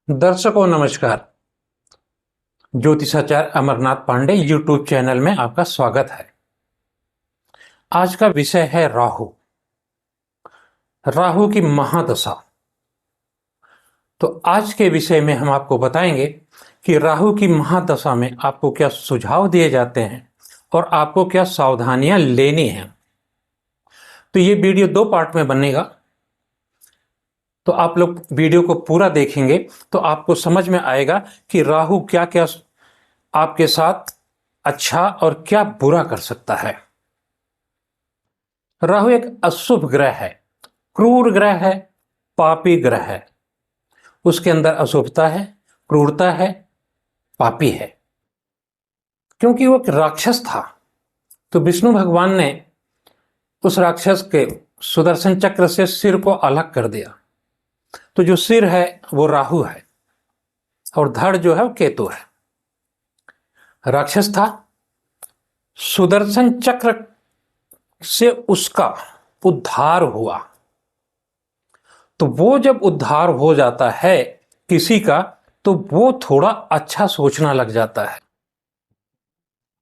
दर्शकों नमस्कार। ज्योतिषाचार्य Amarnath Pandey YouTube channel में आपका स्वागत है। आज का विषय है राहु। राहु की महादशा। तो आज के विषय में हम आपको बताएंगे कि राहु की महादशा में आपको क्या सुझाव दिए जाते हैं और आपको क्या सावधानियां लेनी हैं। तो ये वीडियो दो पार्ट में बनेगा, तो आप लोग वीडियो को पूरा देखेंगे तो आपको समझ में आएगा कि राहु क्या क्या आपके साथ अच्छा और क्या बुरा कर सकता है। राहु एक अशुभ ग्रह है, क्रूर ग्रह है, पापी ग्रह है। उसके अंदर अशुभता है, क्रूरता है, पापी है। क्योंकि वो एक राक्षस था तो विष्णु भगवान ने उस राक्षस के सुदर्शन चक्र से सिर को अलग कर दिया। तो जो सिर है वो राहु है और धड़ जो है वो केतु है। राक्षस था, सुदर्शन चक्र से उसका उद्धार हुआ। तो वो जब उद्धार हो जाता है किसी का तो वो थोड़ा अच्छा सोचना लग जाता है।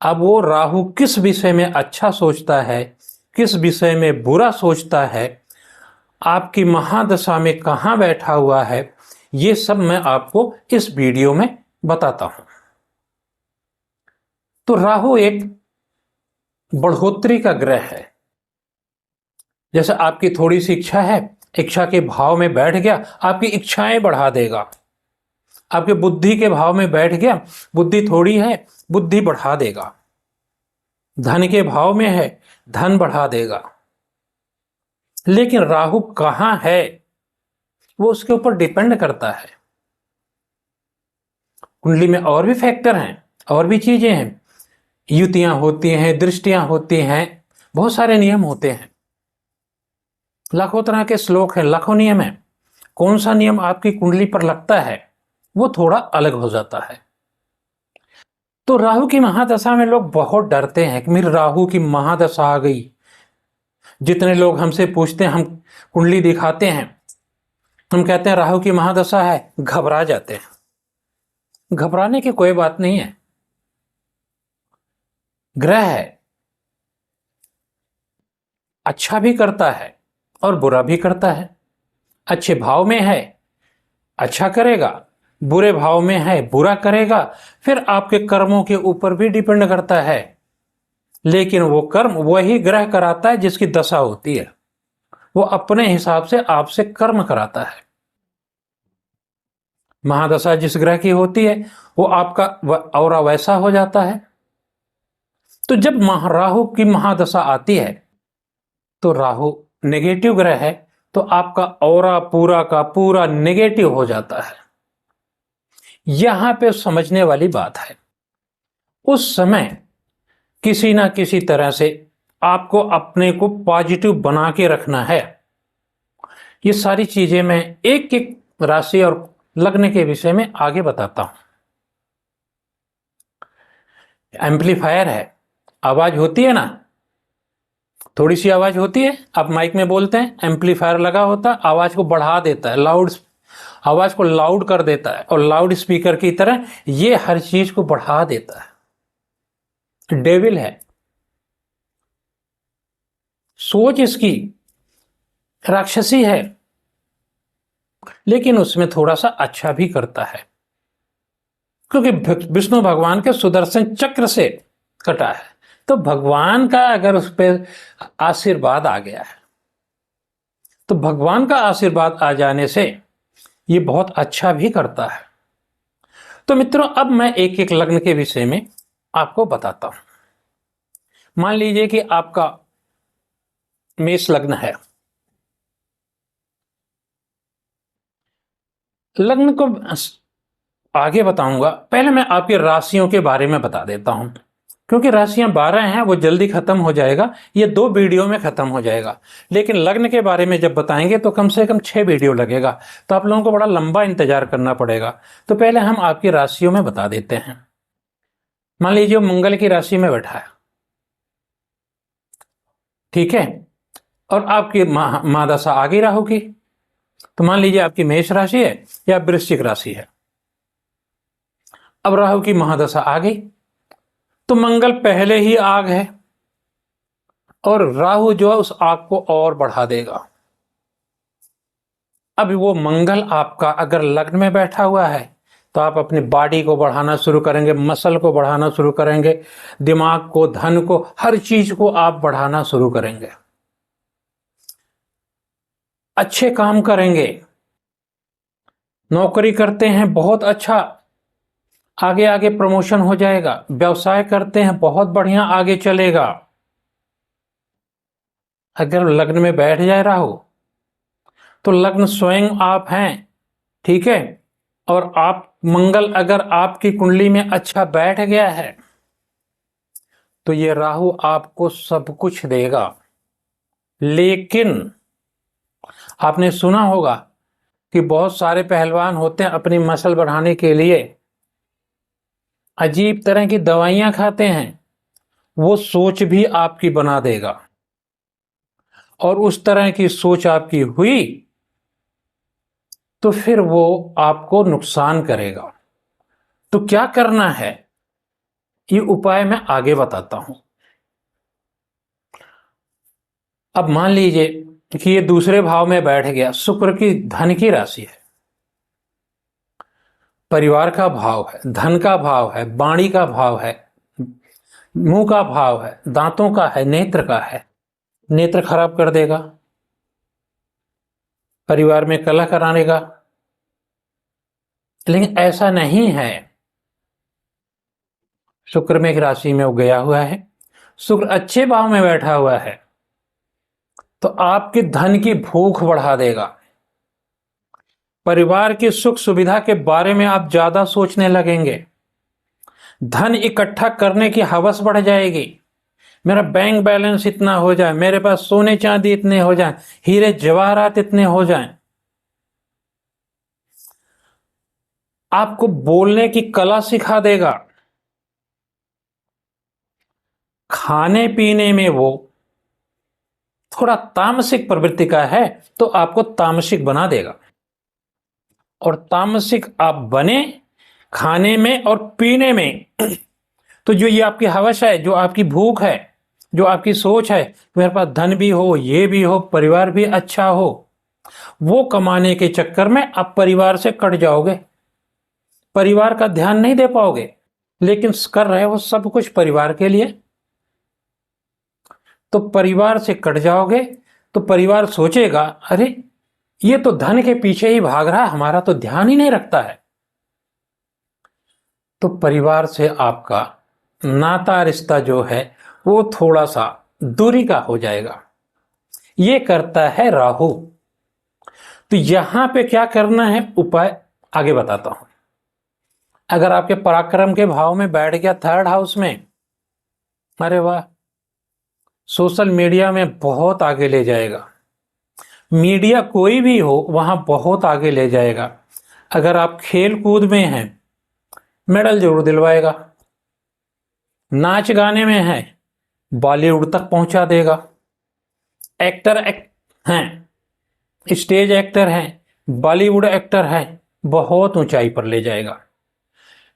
अब वो राहु किस विषय में अच्छा सोचता है, किस विषय में बुरा सोचता है, आपकी महादशा में कहां बैठा हुआ है, ये सब मैं आपको इस वीडियो में बताता हूं। तो राहु एक बढ़ोतरी का ग्रह है। जैसे आपकी थोड़ी सी इच्छा है, इच्छा के भाव में बैठ गया, आपकी इच्छाएं बढ़ा देगा। आपके बुद्धि के भाव में बैठ गया, बुद्धि थोड़ी है, बुद्धि बढ़ा देगा। धन के भाव में है, धन बढ़ा देगा। लेकिन राहु कहां है वो उसके ऊपर डिपेंड करता है। कुंडली में और भी फैक्टर हैं, और भी चीजें हैं, युतियां होती हैं, दृष्टियां होती हैं, बहुत सारे नियम होते हैं। लाखों तरह के श्लोक हैं, लाखों नियम हैं। कौन सा नियम आपकी कुंडली पर लगता है वो थोड़ा अलग हो जाता है। तो राहु की महादशा में लोग बहुत डरते हैं कि मेरी राहु की महादशा आ गई। जितने लोग हमसे पूछते हैं, हम कुंडली दिखाते हैं, हम कहते हैं राहु की महादशा है, घबरा जाते हैं। घबराने की कोई बात नहीं है। ग्रह है, अच्छा भी करता है और बुरा भी करता है। अच्छे भाव में है अच्छा करेगा, बुरे भाव में है बुरा करेगा। फिर आपके कर्मों के ऊपर भी डिपेंड करता है। लेकिन वो कर्म वही ग्रह कराता है जिसकी दशा होती है। वो अपने हिसाब से आपसे कर्म कराता है। महादशा जिस ग्रह की होती है वो आपका औरा वैसा हो जाता है। तो जब राहु की महादशा आती है तो राहु नेगेटिव ग्रह है, तो आपका औरा पूरा का पूरा नेगेटिव हो जाता है। यहां पे समझने वाली बात है, उस समय किसी ना किसी तरह से आपको अपने को पॉजिटिव बना के रखना है। ये सारी चीजें मैं एक एक राशि और लग्न के विषय में आगे बताता हूं। एम्पलीफायर है, आवाज होती है ना, थोड़ी सी आवाज होती है, आप माइक में बोलते हैं, एम्पलीफायर लगा होता है, आवाज को बढ़ा देता है, आवाज को लाउड कर देता है, और लाउड स्पीकर की तरह ये हर चीज को बढ़ा देता है। डेविल है, सोच इसकी राक्षसी है, लेकिन उसमें थोड़ा सा अच्छा भी करता है, क्योंकि विष्णु भगवान के सुदर्शन चक्र से कटा है। तो भगवान का अगर उस पर आशीर्वाद आ गया है, तो भगवान का आशीर्वाद आ जाने से ये बहुत अच्छा भी करता है। तो मित्रों, अब मैं एक एक लग्न के विषय में आपको बताता हूं। मान लीजिए कि आपका मेष लग्न है। लग्न को आगे बताऊंगा, पहले मैं आपकी राशियों के बारे में बता देता हूं, क्योंकि राशियां 12 हैं, वो जल्दी खत्म हो जाएगा, ये 2 वीडियो में खत्म हो जाएगा। लेकिन लग्न के बारे में जब बताएंगे तो कम से कम 6 वीडियो लगेगा, तो आप लोगों को बड़ा लंबा इंतजार करना पड़ेगा। तो पहले हम आपकी राशियों में बता देते हैं। मान लीजिए मंगल की राशि में बैठा है, ठीक है, और आपकी महादशा आ गई राहु की। तो मान लीजिए आपकी मेष राशि है या वृश्चिक राशि है, अब राहु की महादशा आ गई तो मंगल पहले ही आग है और राहु जो है उस आग को और बढ़ा देगा। अब वो मंगल आपका अगर लग्न में बैठा हुआ है तो आप अपनी बॉडी को बढ़ाना शुरू करेंगे, मसल को बढ़ाना शुरू करेंगे, दिमाग को, धन को, हर चीज को आप बढ़ाना शुरू करेंगे, अच्छे काम करेंगे। नौकरी करते हैं बहुत अच्छा, आगे आगे प्रमोशन हो जाएगा। व्यवसाय करते हैं बहुत बढ़िया, आगे चलेगा। अगर लग्न में बैठ जाए राहु तो लग्न स्वयं आप हैं, ठीक है, और आप मंगल अगर आपकी कुंडली में अच्छा बैठ गया है तो ये राहु आपको सब कुछ देगा। लेकिन आपने सुना होगा कि बहुत सारे पहलवान होते हैं अपनी मसल बढ़ाने के लिए अजीब तरह की दवाइयां खाते हैं, वो सोच भी आपकी बना देगा और उस तरह की सोच आपकी हुई तो फिर वो आपको नुकसान करेगा। तो क्या करना है ये उपाय मैं आगे बताता हूं। अब मान लीजिए कि ये दूसरे भाव में बैठ गया, शुक्र की धन की राशि है, परिवार का भाव है, धन का भाव है, वाणी का भाव है, मुंह का भाव है, दांतों का है, नेत्र का है। नेत्र खराब कर देगा, परिवार में कलह कराने का। लेकिन ऐसा नहीं है, शुक्र में एक राशि में वो गया हुआ है, शुक्र अच्छे भाव में बैठा हुआ है तो आपके धन की भूख बढ़ा देगा। परिवार की सुख सुविधा के बारे में आप ज्यादा सोचने लगेंगे, धन इकट्ठा करने की हवस बढ़ जाएगी। मेरा बैंक बैलेंस इतना हो जाए, मेरे पास सोने चांदी इतने हो जाएं, हीरे जवाहरात इतने हो जाएं। आपको बोलने की कला सिखा देगा। खाने पीने में वो थोड़ा तामसिक प्रवृत्ति का है तो आपको तामसिक बना देगा, और तामसिक आप बने खाने में और पीने में तो जो ये आपकी हवस है, जो आपकी भूख है, जो आपकी सोच है, मेरे पास धन भी हो, ये भी हो, परिवार भी अच्छा हो, वो कमाने के चक्कर में आप परिवार से कट जाओगे, परिवार का ध्यान नहीं दे पाओगे। लेकिन कर रहे हो सब कुछ परिवार के लिए, तो परिवार से कट जाओगे तो परिवार सोचेगा अरे ये तो धन के पीछे ही भाग रहा है, हमारा तो ध्यान ही नहीं रखता है। तो परिवार से आपका नाता रिश्ता जो है वो थोड़ा सा दूरी का हो जाएगा। ये करता है राहु। तो यहां पे क्या करना है उपाय आगे बताता हूं। अगर आपके पराक्रम के भाव में बैठ गया थर्ड हाउस में, अरे वाह, सोशल मीडिया में बहुत आगे ले जाएगा। मीडिया कोई भी हो वहां बहुत आगे ले जाएगा। अगर आप खेल कूद में हैं, मेडल जरूर दिलवाएगा। नाच गाने में है, बॉलीवुड तक पहुंचा देगा। हैं, स्टेज एक्टर हैं, बॉलीवुड एक्टर हैं, बहुत ऊंचाई पर ले जाएगा।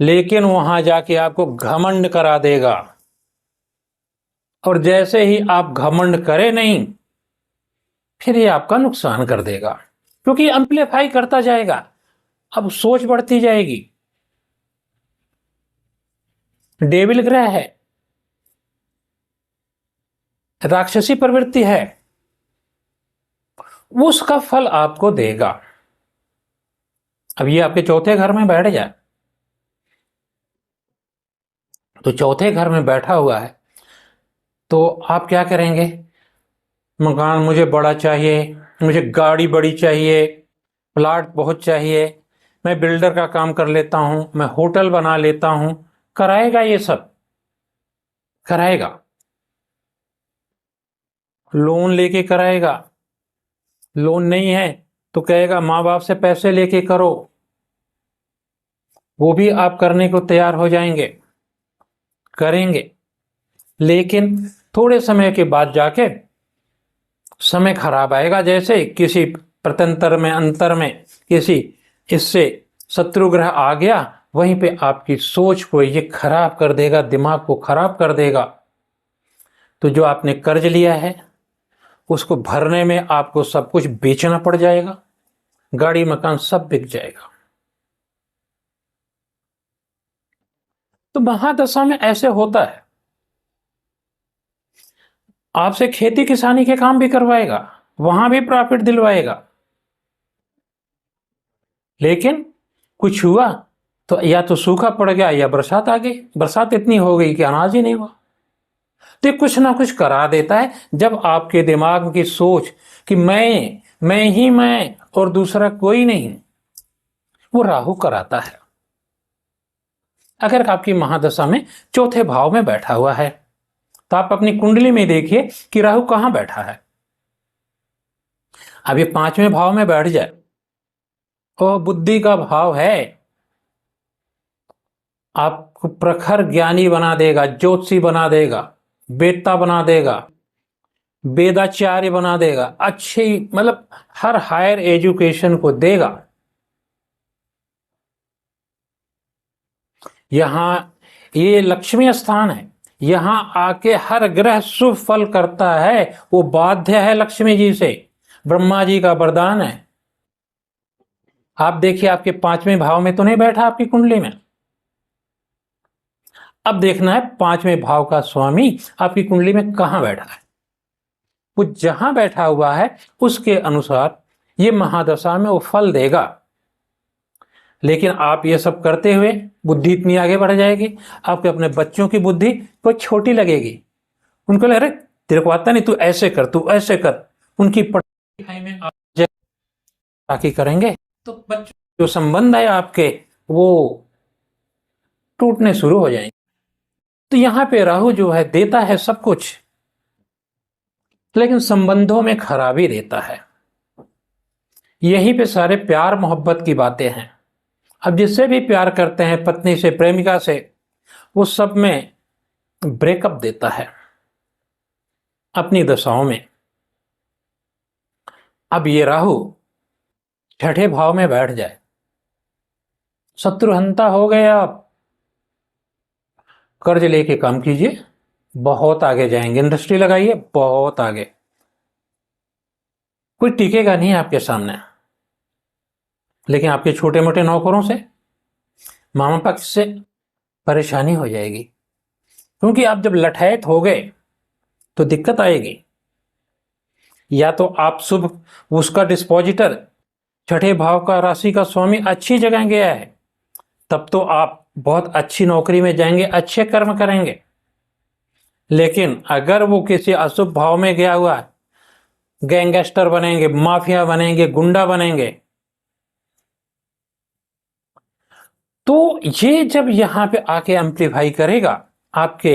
लेकिन वहां जाके आपको घमंड करा देगा, और जैसे ही आप घमंड करें नहीं, फिर ये आपका नुकसान कर देगा, क्योंकि एम्प्लीफाई करता जाएगा। अब सोच बढ़ती जाएगी। डेविल ग्रह है, राक्षसी प्रवृत्ति है, उसका फल आपको देगा। अब ये आपके चौथे घर में बैठ जाए तो चौथे घर में बैठा हुआ है तो आप क्या करेंगे, मकान मुझे बड़ा चाहिए, मुझे गाड़ी बड़ी चाहिए, प्लाट बहुत चाहिए, मैं बिल्डर का काम कर लेता हूं, मैं होटल बना लेता हूं। कराएगा, ये सब कराएगा, लोन लेके कराएगा। लोन नहीं है तो कहेगा माँ बाप से पैसे लेके करो, वो भी आप करने को तैयार हो जाएंगे, करेंगे। लेकिन थोड़े समय के बाद जाके समय खराब आएगा। जैसे किसी प्रत्यंतर में, अंतर में किसी इससे शत्रु ग्रह आ गया वहीं पे आपकी सोच को ये खराब कर देगा, दिमाग को खराब कर देगा। तो जो आपने कर्ज लिया है उसको भरने में आपको सब कुछ बेचना पड़ जाएगा, गाड़ी मकान सब बिक जाएगा। तो महादशा में ऐसे होता है, आपसे खेती किसानी के काम भी करवाएगा, वहां भी प्रॉफिट दिलवाएगा, लेकिन कुछ हुआ तो या तो सूखा पड़ गया या बरसात आ गई, बरसात इतनी हो गई कि अनाज ही नहीं हुआ। तो कुछ ना कुछ करा देता है। जब आपके दिमाग की सोच कि मैं ही मैं और दूसरा कोई नहीं, वो राहु कराता है। अगर आपकी महादशा में चौथे भाव में बैठा हुआ है तो आप अपनी कुंडली में देखिए कि राहु कहां बैठा है। अब ये पांचवें भाव में बैठ जाए और बुद्धि का भाव है, आपको प्रखर ज्ञानी बना देगा, ज्योतिषी बना देगा, वेदता बना देगा, वेदाचार्य बना देगा, अच्छी मतलब हर हायर एजुकेशन को देगा। यहां ये लक्ष्मी स्थान है, यहां आके हर ग्रह शुभ फल करता है, वो बाध्य है लक्ष्मी जी से, ब्रह्मा जी का वरदान है। आप देखिए आपके पांचवें भाव में तो नहीं बैठा आपकी कुंडली में। अब देखना है पांचवें भाव का स्वामी आपकी कुंडली में कहां बैठा है। वो जहां बैठा हुआ है उसके अनुसार ये महादशा में वो फल देगा। लेकिन आप ये सब करते हुए बुद्धि इतनी आगे बढ़ जाएगी, आपके अपने बच्चों की बुद्धि को छोटी लगेगी। उनको लग रहा है तेरे को आता नहीं, तू ऐसे कर, तू ऐसे कर। उनकी पढ़ाई में आप ताकि करेंगे तो बच्चों जो संबंध है आपके वो टूटने शुरू हो जाएंगे। तो यहां पे राहु जो है देता है सब कुछ, लेकिन संबंधों में खराबी देता है। यहीं पे सारे प्यार मोहब्बत की बातें हैं। अब जिससे भी प्यार करते हैं, पत्नी से, प्रेमिका से, वो सब में ब्रेकअप देता है अपनी दशाओं में। अब ये राहु छठे भाव में बैठ जाए, शत्रुहंता हो गए आप। कर्ज लेके काम कीजिए, बहुत आगे जाएंगे, इंडस्ट्री लगाइए, बहुत आगे। कोई टिकेगा नहीं आपके सामने। लेकिन आपके छोटे मोटे नौकरों से, मामा पक्ष से परेशानी हो जाएगी, क्योंकि आप जब लठैत हो गए तो दिक्कत आएगी। या तो आप शुभ, उसका डिस्पोजिटर छठे भाव का राशि का स्वामी अच्छी जगह गया है, तब तो आप बहुत अच्छी नौकरी में जाएंगे, अच्छे कर्म करेंगे। लेकिन अगर वो किसी अशुभ भाव में गया हुआ है, गैंगस्टर बनेंगे, माफिया बनेंगे, गुंडा बनेंगे। तो ये जब यहां पे आके एम्प्लीफाई करेगा आपके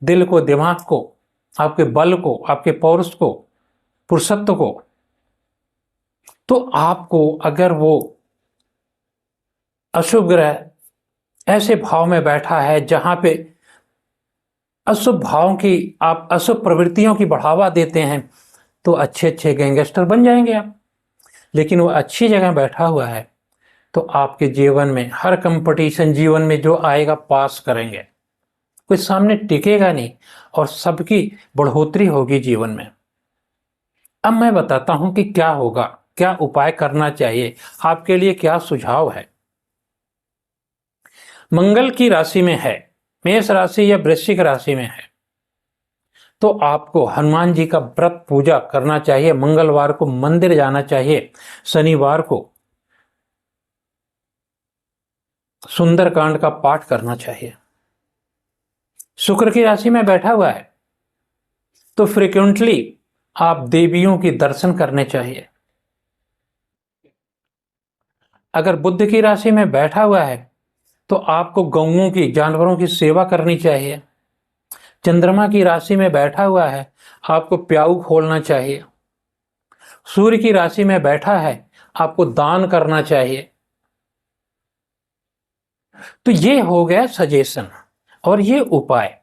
दिल को, दिमाग को, आपके बल को, आपके पौरुष को, पुरुषत्व को, तो आपको अगर वो अशुभ ग्रह ऐसे भाव में बैठा है जहां पे अशुभ भावों की, आप अशुभ प्रवृत्तियों की बढ़ावा देते हैं, तो अच्छे अच्छे गैंगस्टर बन जाएंगे आप। लेकिन वो अच्छी जगह बैठा हुआ है तो आपके जीवन में हर कंपटीशन जीवन में जो आएगा पास करेंगे, कोई सामने टिकेगा नहीं और सबकी बढ़ोतरी होगी जीवन में। अब मैं बताता हूं कि क्या होगा, क्या उपाय करना चाहिए, आपके लिए क्या सुझाव है। मंगल की राशि में है, मेष राशि या वृश्चिक राशि में है, तो आपको हनुमान जी का व्रत पूजा करना चाहिए। मंगलवार को मंदिर जाना चाहिए, शनिवार को सुंदरकांड का पाठ करना चाहिए। शुक्र की राशि में बैठा हुआ है तो फ्रिक्वेंटली आप देवियों की दर्शन करने चाहिए। अगर बुध की राशि में बैठा हुआ है तो आपको गौओं की, जानवरों की सेवा करनी चाहिए। चंद्रमा की राशि में बैठा हुआ है, आपको प्याऊ खोलना चाहिए। सूर्य की राशि में बैठा है, आपको दान करना चाहिए। तो ये हो गया सजेशन और ये उपाय।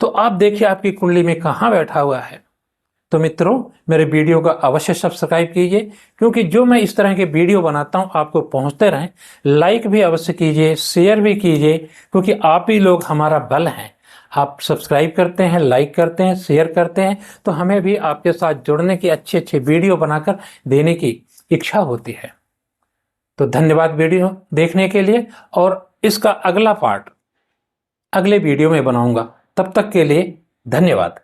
तो आप देखिए आपकी कुंडली में कहां बैठा हुआ है, तो मित्रों, मेरे वीडियो को अवश्य सब्सक्राइब कीजिए, क्योंकि जो मैं इस तरह के वीडियो बनाता हूं आपको पहुंचते रहें। लाइक भी अवश्य कीजिए, शेयर भी कीजिए, क्योंकि आप ही लोग हमारा बल हैं। आप सब्सक्राइब करते हैं, लाइक करते हैं, शेयर करते हैं, तो हमें भी आपके साथ जुड़ने की अच्छे अच्छे वीडियो बनाकर देने की इच्छा होती है। तो धन्यवाद वीडियो देखने के लिए, और इसका अगला पार्ट अगले वीडियो में बनाऊंगा। तब तक के लिए धन्यवाद।